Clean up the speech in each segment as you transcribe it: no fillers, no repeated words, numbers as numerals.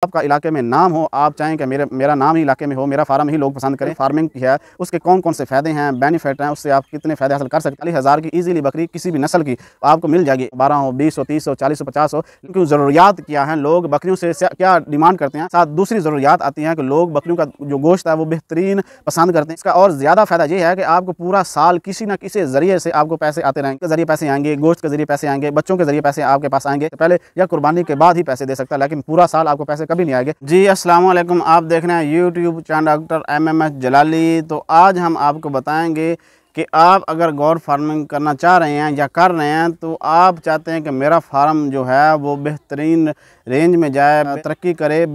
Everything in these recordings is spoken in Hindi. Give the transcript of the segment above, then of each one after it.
आपका इलाके में नाम हो, आप चाहें कि मेरा नाम ही इलाके में हो, मेरा फार्म ही लोग पसंद करें, फार्मिंग की है उसके कौन कौन से फ़ायदे हैं, बेनिफिट हैं, उससे आप कितने फ़ायदे हासिल कर सकते हैं। 40,000 की ईजिली बकरी किसी भी नस्ल की आपको मिल जाएगी, 12 हो, 20 हो, 30 हो, 40 हो, 50 हो। लेकिन ज़रूरियात क्या हैं, लोग बकरियों से क्या डिमांड करते हैं। साथ दूसरी ज़रूरियात आती हैं कि लोग बकरियों का जो गोश्त है वो बेहतरीन पसंद करते हैं। इसका और ज़्यादा फ़ायदा ये है कि आपको पूरा साल किसी न किसी ज़रिए से आपको पैसे आते रहेंगे, ज़रिए पैसे आएंगे, गोश्त के ज़रिए पैसे आएंगे, बच्चों के ज़रिए पैसे आपके पास आएंगे। पहले या कुर्बानी के बाद ही पैसे दे सकता है, लेकिन पूरा साल आपको पैसे कभी नहीं आएंगे। जी अस्सलाम वालेकुम, आप देख रहे हैं यूट्यूब चैनल डॉक्टर MMH जलाली। तो आज हम आपको बताएंगे कि आप अगर गौड फार्मिंग करना चाह रहे हैं या कर रहे हैं, तो आप चाहते हैं कि मेरा फार्म जो है वो बेहतरीन रेंज में जाए, तरक्की करे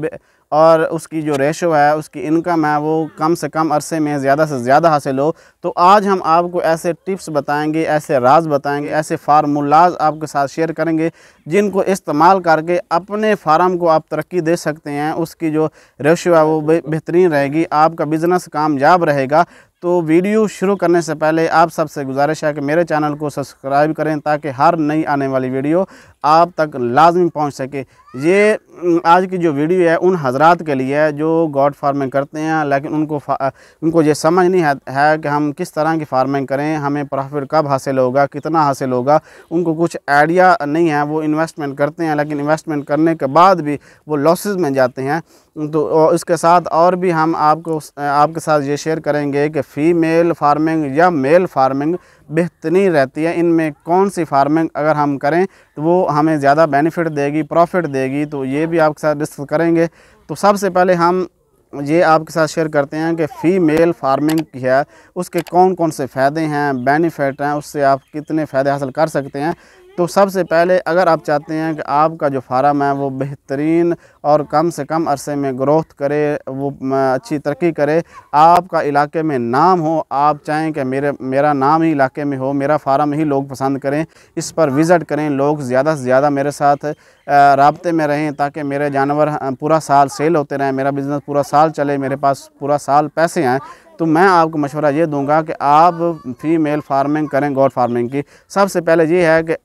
और उसकी जो रेशो है, उसकी इनकम है वो कम से कम अरसे में ज़्यादा से ज़्यादा हासिल हो। तो आज हम आपको ऐसे टिप्स बताएंगे, ऐसे राज बताएंगे, ऐसे फार्मूलाज आपके साथ शेयर करेंगे जिनको इस्तेमाल करके अपने फार्म को आप तरक्की दे सकते हैं। उसकी जो रेशो है वो बेहतरीन रहेगी, आपका बिज़नेस कामयाब रहेगा। तो वीडियो शुरू करने से पहले आप सबसे गुजारिश है कि मेरे चैनल को सब्सक्राइब करें ताकि हर नई आने वाली वीडियो आप तक लाजमी पहुंच सके। ये आज की जो वीडियो है उन हजरात के लिए है जो गॉड फार्मिंग करते हैं, लेकिन उनको ये समझ नहीं है कि हम किस तरह की फार्मिंग करें, हमें प्रॉफिट कब हासिल होगा, कितना हासिल होगा। उनको कुछ आइडिया नहीं है, वो इन्वेस्टमेंट करते हैं लेकिन इन्वेस्टमेंट करने के बाद भी वो लॉसेस में जाते हैं। तो इसके साथ और भी हम आपके साथ ये शेयर करेंगे कि फ़ीमेल फार्मिंग या मेल फार्मिंग बेहतरीन रहती है, इनमें कौन सी फार्मिंग अगर हम करें तो वो हमें ज़्यादा बेनिफिट देगी, प्रॉफिट देगी। तो ये भी आपके साथ डिस्कस करेंगे। तो सबसे पहले हम ये आपके साथ शेयर करते हैं कि फ़ीमेल फार्मिंग की है उसके कौन कौन से फ़ायदे हैं, बेनिफिट हैं, उससे आप कितने फ़ायदे हासिल कर सकते हैं। तो सबसे पहले अगर आप चाहते हैं कि आपका जो फार्म है वो बेहतरीन और कम से कम अरसे में ग्रोथ करे, वो अच्छी तरक्की करे, आपका इलाके में नाम हो, आप चाहें कि मेरा नाम ही इलाके में हो, मेरा फार्म ही लोग पसंद करें, इस पर विज़िट करें, लोग ज़्यादा से ज़्यादा मेरे साथ राब्ते में रहें ताकि मेरे जानवर पूरा साल सेल होते रहें, मेरा बिज़नेस पूरा साल चले, मेरे पास पूरा साल पैसे आएँ। तो मैं आपको मशवरा ये दूंगा कि आप फ़ीमेल फार्मिंग करें गॉड फार्मिंग की। सबसे पहले ये है कि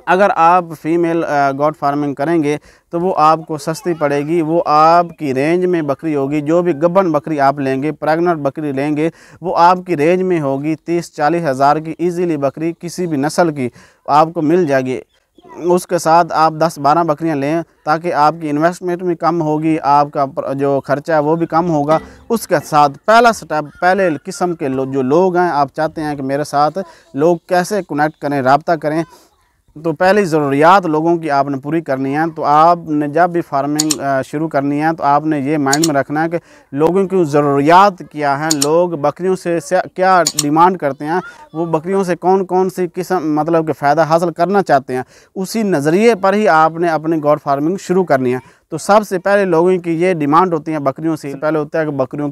अगर आप फ़ीमेल गॉड फार्मिंग करेंगे तो वो आपको सस्ती पड़ेगी, वो आपकी रेंज में बकरी होगी। जो भी गब्बन बकरी आप लेंगे, प्रेग्नेंट बकरी लेंगे, वो आपकी रेंज में होगी। 30-40 हज़ार की ईज़िली बकरी किसी भी नस्ल की आपको मिल जाएगी। उसके साथ आप 10-12 बकरियां लें ताकि आपकी इन्वेस्टमेंट भी कम होगी, आपका जो खर्चा है वो भी कम होगा। उसके साथ पहला स्टेप, पहले किस्म के जो लोग हैं, आप चाहते हैं कि मेरे साथ लोग कैसे कनेक्ट करें, रब्ता करें, तो पहली ज़रूरियात लोगों की आपने पूरी करनी है। तो आपने जब भी फार्मिंग शुरू करनी है तो आपने ये माइंड में रखना है कि लोगों की ज़रूरियात क्या हैं, लोग बकरियों से क्या डिमांड करते हैं, वो बकरियों से कौन कौन सी किस्म मतलब कि फ़ायदा हासिल करना चाहते हैं, उसी नज़रिए पर ही आपने अपनी गॉड फार्मिंग शुरू करनी है। तो सबसे पहले लोगों की ये डिमांड होती है बकरियों से। पहले होता है कि बकरियों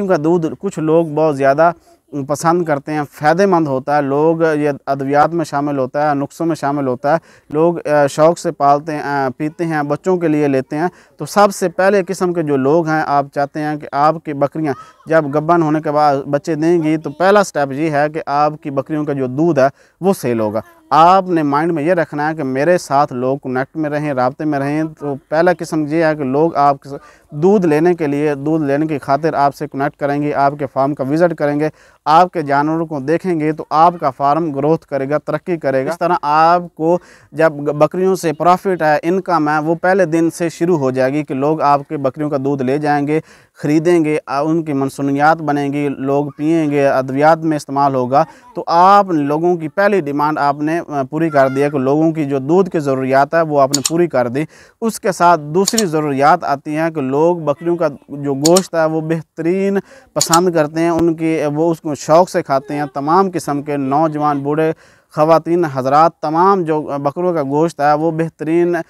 का दूध कुछ लोग बहुत ज़्यादा पसंद करते हैं, फ़ायदेमंद होता है, लोग ये अद्वियात में शामिल होता है, नुस्खों में शामिल होता है, लोग शौक़ से पालते हैं, पीते हैं, बच्चों के लिए लेते हैं। तो सबसे पहले किस्म के जो लोग हैं, आप चाहते हैं कि आपकी बकरियां जब गब्बन होने के बाद बच्चे देंगी तो पहला स्टेप ये है कि आपकी बकरियों का जो दूध है वो सेल होगा। आपने माइंड में ये रखना है कि मेरे साथ लोग कनेक्ट में रहें, राब्ते में रहें। तो पहला किस्म ये है कि लोग आप दूध लेने की खातिर आपसे कनेक्ट करेंगे, आपके फार्म का विज़िट करेंगे, आपके जानवरों को देखेंगे तो आपका फार्म ग्रोथ करेगा, तरक्की करेगा। इस तरह आपको जब बकरियों से प्रॉफिट है, इनकम है, वो पहले दिन से शुरू हो जाएगी कि लोग आपके बकरियों का दूध ले जाएंगे, ख़रीदेंगे, उनकी मनसूनियात बनेंगी, लोग पिएंगे, अद्वियात में इस्तेमाल होगा। तो आप लोगों की पहली डिमांड आपने पूरी कर दी है कि लोगों की जो दूध की ज़रूरियात है वो आपने पूरी कर दी। उसके साथ दूसरी ज़रूरियात आती हैं कि लोग बकरियों का जो गोश्त है वो बेहतरीन पसंद करते हैं, वो उसको शौक़ से खाते हैं। तमाम किस्म के नौजवान, बूढ़े, ख़वातीन, हज़रात, तमाम जो बकरों का गोश्त है वो बेहतरीन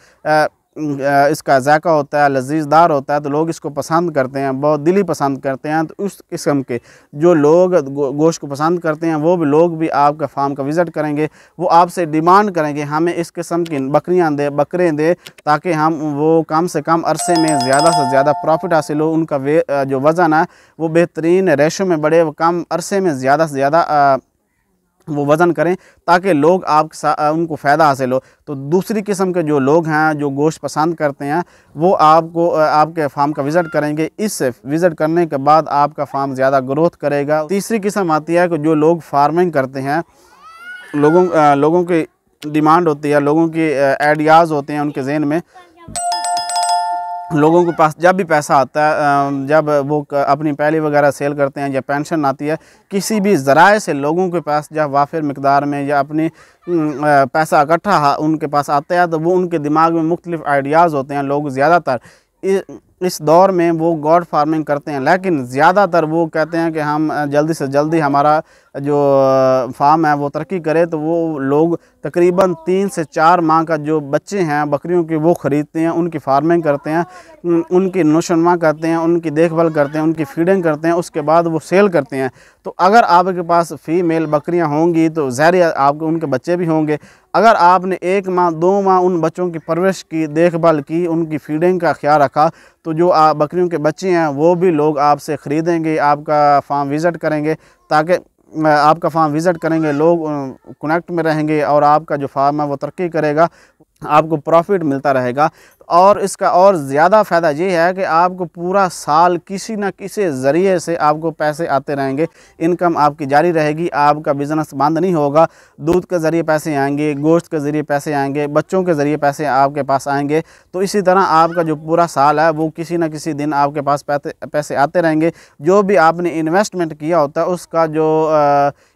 इसका ज़ायक़ा होता है, लज़ीज़दार होता है, तो लोग इसको पसंद करते हैं, बहुत दिली पसंद करते हैं। तो उस किस्म के जो लोग गोश्त को पसंद करते हैं वो भी लोग भी आपका फार्म का विज़िट करेंगे, वो आपसे डिमांड करेंगे हमें इस किस्म की बकरे दे ताकि हम वो कम से कम अरसे में ज़्यादा से ज़्यादा प्रॉफिट हासिल हो, उनका जो वज़न है वो बेहतरीन रेशो में बढ़े, वो कम अरसे में ज़्यादा से ज़्यादा वो वज़न करें ताकि लोग उनको फ़ायदा हासिल हो। तो दूसरी किस्म के जो लोग हैं जो गोश्त पसंद करते हैं वो आपको आपके फार्म का विज़िट करेंगे। इस विज़िट करने के बाद आपका फार्म ज़्यादा ग्रोथ करेगा। तीसरी किस्म आती है कि जो लोग फार्मिंग करते हैं, लोगों की डिमांड होती है, लोगों की आइडियाज़ होते हैं उनके ज़हन में। लोगों के पास जब भी पैसा आता है, जब वो अपनी पैली वगैरह सेल करते हैं या पेंशन आती है, किसी भी ज़राए से लोगों के पास जब वाफिर मिकदार में या अपनी पैसा इकट्ठा उनके पास आता है तो वो उनके दिमाग में मुख्तलिफ़ आइडियाज़ होते हैं। लोग ज़्यादातर इस दौर में वो गॉड फार्मिंग करते हैं, लेकिन ज़्यादातर वो कहते हैं कि हम जल्दी से जल्दी हमारा जो फार्म है वो तरक्की करे। तो वो लोग तकरीबन 3 से 4 माह का जो बच्चे हैं बकरियों के वो ख़रीदते हैं, उनकी फार्मिंग करते हैं, उनकी नोशनमा करते हैं, उनकी देखभाल करते हैं, उनकी फीडिंग करते हैं, उसके बाद वो सेल करते हैं। तो अगर आपके पास फ़ीमेल बकरियां होंगी तो ज़ाहिर है आपके उनके बच्चे भी होंगे। अगर आपने 1 माह 2 माह उन बच्चों की परवरिश की, देखभाल की, उनकी फीडिंग का ख्याल रखा, तो जो बकरियों के बच्चे हैं वो भी लोग आपसे ख़रीदेंगे, आपका फार्म विज़िट करेंगे। ताकि आपका फार्म विज़िट करेंगे, लोग कनेक्ट में रहेंगे और आपका जो फार्म है वो तरक्की करेगा, आपको प्रॉफिट मिलता रहेगा। और इसका और ज़्यादा फ़ायदा ये है कि आपको पूरा साल किसी न किसी ज़रिए से आपको पैसे आते रहेंगे, इनकम आपकी जारी रहेगी, आपका बिज़नेस बंद नहीं होगा। दूध के ज़रिए पैसे आएंगे, गोश्त के ज़रिए पैसे आएंगे, बच्चों के ज़रिए पैसे आपके पास आएंगे। तो इसी तरह आपका जो पूरा साल है वो किसी न किसी दिन आपके पास पैसे आते रहेंगे। जो भी आपने इन्वेस्टमेंट किया होता है उसका जो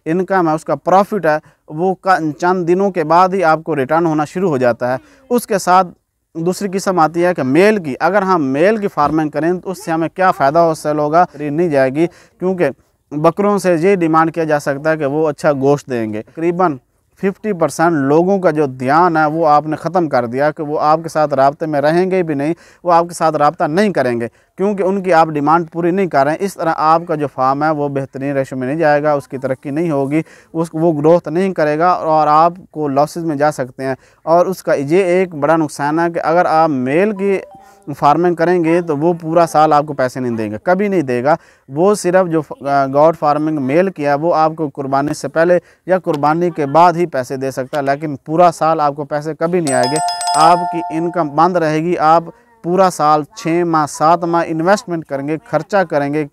इनकम है, उसका प्रॉफिट है, वो चंद दिनों के बाद ही आपको रिटर्न होना शुरू हो जाता है। उसके साथ दूसरी किस्म आती है कि मेल की। अगर हम मेल की फार्मिंग करें तो उससे हमें क्या फ़ायदा हासिल होगा, खरीद नहीं जाएगी, क्योंकि बकरों से ये डिमांड किया जा सकता है कि वो अच्छा गोश्त देंगे। तकरीबन 50% लोगों का जो ध्यान है वो आपने ख़त्म कर दिया कि वो आपके साथ राब्ते में रहेंगे भी नहीं, वो आपके साथ राब्ता नहीं करेंगे क्योंकि उनकी आप डिमांड पूरी नहीं कर रहे हैं। इस तरह आपका जो फार्म है वो बेहतरीन रेशो में नहीं जाएगा, उसकी तरक्की नहीं होगी, वो ग्रोथ नहीं करेगा और आपको लॉसेस में जा सकते हैं। और उसका ये एक बड़ा नुकसान है कि अगर आप मेल की फार्मिंग करेंगे तो वो पूरा साल आपको पैसे नहीं देंगे, कभी नहीं देगा। वो सिर्फ जो गॉड फार्मिंग मेल किया वो आपको कुर्बानी से पहले या कुर्बानी के बाद ही पैसे दे सकता है, लेकिन पूरा साल आपको पैसे कभी नहीं आएंगे, आपकी इनकम बंद रहेगी। आप पूरा साल 6 माह 7 माह इन्वेस्टमेंट करेंगे, खर्चा करेंगे,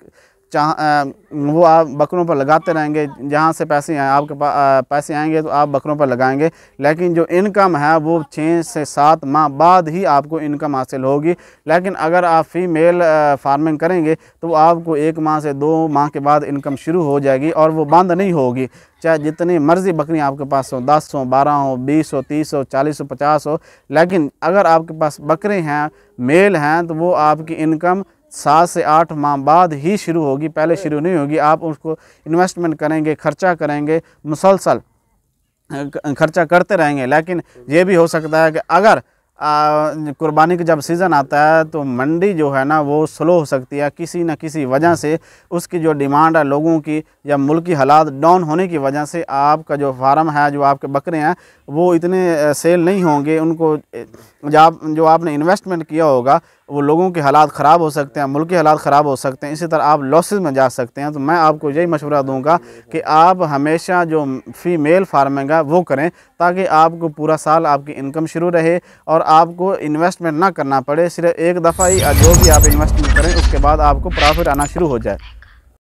वो आप बकरों पर लगाते रहेंगे, जहाँ से पैसे आए आपके पास पैसे आएंगे तो आप बकरों पर लगाएंगे, लेकिन जो इनकम है वो 6 से 7 माह बाद ही आपको इनकम हासिल होगी। लेकिन अगर आप फीमेल फार्मिंग करेंगे तो आपको 1 माह से 2 माह के बाद इनकम शुरू हो जाएगी और वो बंद नहीं होगी, चाहे जितनी मर्ज़ी बकरियाँ आपके पास हो, 10 हो, 12 हो, 20 हो, 30 हो, 40 हो, 50 हो। लेकिन अगर आपके पास बकरे हैं, मेल हैं, तो वो आपकी इनकम 7 से 8 माह बाद ही शुरू होगी, पहले शुरू नहीं होगी। आप उसको इन्वेस्टमेंट करेंगे, खर्चा करेंगे, मुसलसल खर्चा करते रहेंगे। लेकिन ये भी हो सकता है कि अगर कुर्बानी का जब सीज़न आता है तो मंडी जो है ना वो स्लो हो सकती है, किसी न किसी वजह से उसकी जो डिमांड है लोगों की या मुल्की हालात डाउन होने की वजह से आपका जो फार्म है, जो आपके बकरे हैं वो इतने सेल नहीं होंगे। उनको जो आपने इन्वेस्टमेंट किया होगा वो लोगों के हालात ख़राब हो सकते हैं, मुल्की हालात ख़राब हो सकते हैं, इसी तरह आप लॉसेस में जा सकते हैं। तो मैं आपको यही मशवरा दूंगा कि आप हमेशा जो फीमेल फार्मिंग है वो करें ताकि आपको पूरा साल आपकी इनकम शुरू रहे और आपको इन्वेस्टमेंट ना करना पड़े। सिर्फ एक दफ़ा ही जो भी आप इन्वेस्टमेंट करें उसके बाद आपको प्रॉफिट आना शुरू हो जाए।